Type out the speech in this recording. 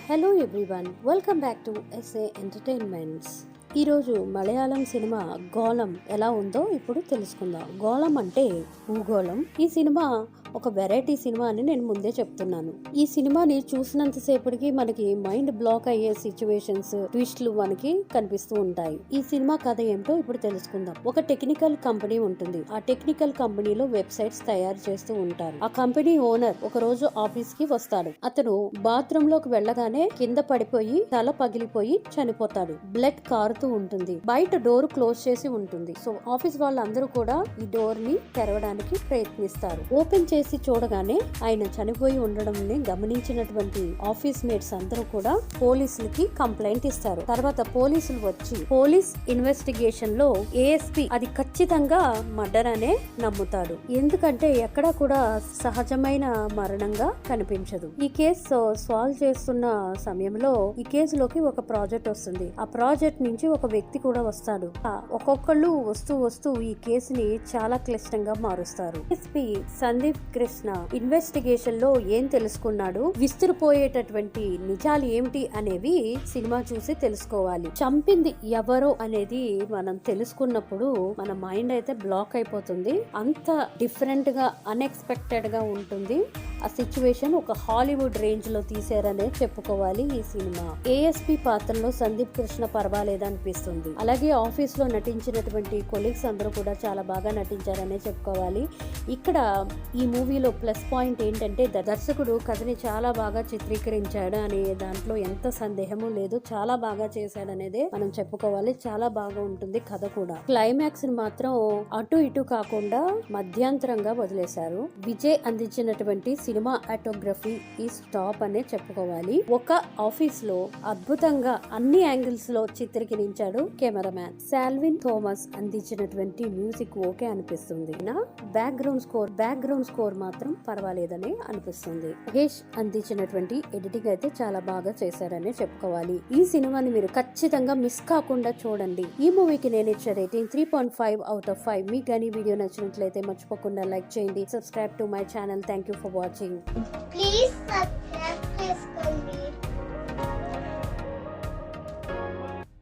Hello everyone, welcome back to SA entertainments. ఈరోజు Malayalam cinema గోళం ఎలా ఉందో ఇప్పుడు తెలుసుకుందాం. గోళం అంటే భూగోళం. ఈ సినిమా ఒక వెరైటీ సినిమా అని నేను ముందే చెప్తున్నాను. ఈ సినిమాని చూసినంతసేపటికి మనకి మైండ్ బ్లాక్ అయ్యే సిచ్యువేషన్స్, ట్విస్ట్లు మనకి కనిపిస్తూ ఉంటాయి. ఈ సినిమా కథ ఏమిటో ఇప్పుడు తెలుసుకుందాం. ఒక టెక్నికల్ కంపెనీ ఉంటుంది. ఆ టెక్నికల్ కంపెనీలో వెబ్సైట్స్ తయారు చేస్తూ ఉంటారు. ఆ కంపెనీ ఓనర్ ఒక రోజు ఆఫీస్ కి వస్తాడు. అతను బాత్రూమ్ లోకి వెళ్ళగానే కింద పడిపోయి తల పగిలిపోయి చనిపోతాడు. బ్లడ్ కారుతూ ఉంటుంది. బయట డోర్ క్లోజ్ చేసి ఉంటుంది. సో ఆఫీస్ వాళ్ళందరూ కూడా ఈ డోర్ ని తెరవడానికి ప్రయత్నిస్తారు. ఓపెన్ చేసి చూడగానే ఆయన చనిపోయి ఉండడం గమనించినటువంటి ఆఫీస్ మేట్స్ అందరూ కూడా పోలీసులకి కంప్లైంట్ ఇస్తారు. తర్వాత పోలీసులు వచ్చి పోలీస్ ఇన్వెస్టిగేషన్ లో ఏఎస్పీ అది ఖచ్చితంగా మర్డర్ అనే నమ్ముతాడు. ఎందుకంటే ఎక్కడా కూడా సహజమైన మరణంగా కనిపించదు. ఈ కేసు సాల్వ్ చేస్తున్న సమయంలో ఈ కేసులోకి ఒక ప్రాజెక్ట్ వస్తుంది. ఆ ప్రాజెక్ట్ నుంచి ఒక వ్యక్తి కూడా వస్తాడు. ఒక్కొక్కళ్ళు వస్తూ ఈ కేసుని చాలా క్లిష్టంగా మారుస్తారు. ఎస్పీ సందీప్ కృష్ణ ఇన్వెస్టిగేషన్ లో ఏం తెలుసుకున్నాడు, విస్తుపోయేటటువంటి నిజాలు ఏమిటి అనేవి సినిమా చూసి తెలుసుకోవాలి. చంపింది ఎవరో అనేది మనం తెలుసుకున్నప్పుడు మన మైండ్ అయితే బ్లాక్ అయిపోతుంది. అంత డిఫరెంట్ గా అన్ఎక్స్పెక్టెడ్ గా ఉంటుంది. ఆ సిచ్యువేషన్ ఒక హాలీవుడ్ రేంజ్ లో తీసారనే చెప్పుకోవాలి. ఈ సినిమా ఏఎస్పీ పాత్రలో సందీప్ కృష్ణ పర్వాలేదనిపిస్తుంది. అలాగే ఆఫీస్ లో నటించినటువంటి కొలీగ్స్ అందరూ కూడా చాలా బాగా నటించారనే చెప్పుకోవాలి. ఇక్కడ ఈ మూవీలో ప్లస్ పాయింట్ ఏంటంటే దర్శకుడు కథని చాలా బాగా చిత్రీకరించాడు అనే దాంట్లో ఎంత సందేహము లేదు. చాలా బాగా చేశాడనేదే మనం చెప్పుకోవాలి. చాలా బాగా ఉంటుంది కథ కూడా. క్లైమాక్స్ ని మాత్రం అటు ఇటు కాకుండా మధ్యాంతరంగా వదిలేశారు. విజయ్ అందించినటువంటి సినిమా ఆటోగ్రఫీ ఈ స్టాప్ అనే చెప్పుకోవాలి. ఒక ఆఫీస్ లో అద్భుతంగా అన్ని యాంగిల్స్ లో చిత్రీకరించాడు కెమెరామ్యాన్. సాల్విన్ థోమస్ అందించినటువంటి మ్యూజిక్ ఓకే అనిపిస్తుంది. బ్యాక్గ్రౌండ్ స్కోర్ మాత్రం పర్వాలేదని అనిపిస్తుంది. మహేష్ అందించినటువంటి ఎడిటింగ్ అయితే చాలా బాగా చేశారని చెప్పుకోవాలి. ఈ సినిమాని మీరు ఖచ్చితంగా మిస్ కాకుండా చూడండి. ఈ మూవీకి నేను ఇచ్చే రేటింగ్ 3.5 out of 5. మీకు కానీ వీడియో నచ్చినట్లయితే మర్చిపోకుండా లైక్ చేయండి. Subscribe to my channel. Thank you for watching. Please subscribe.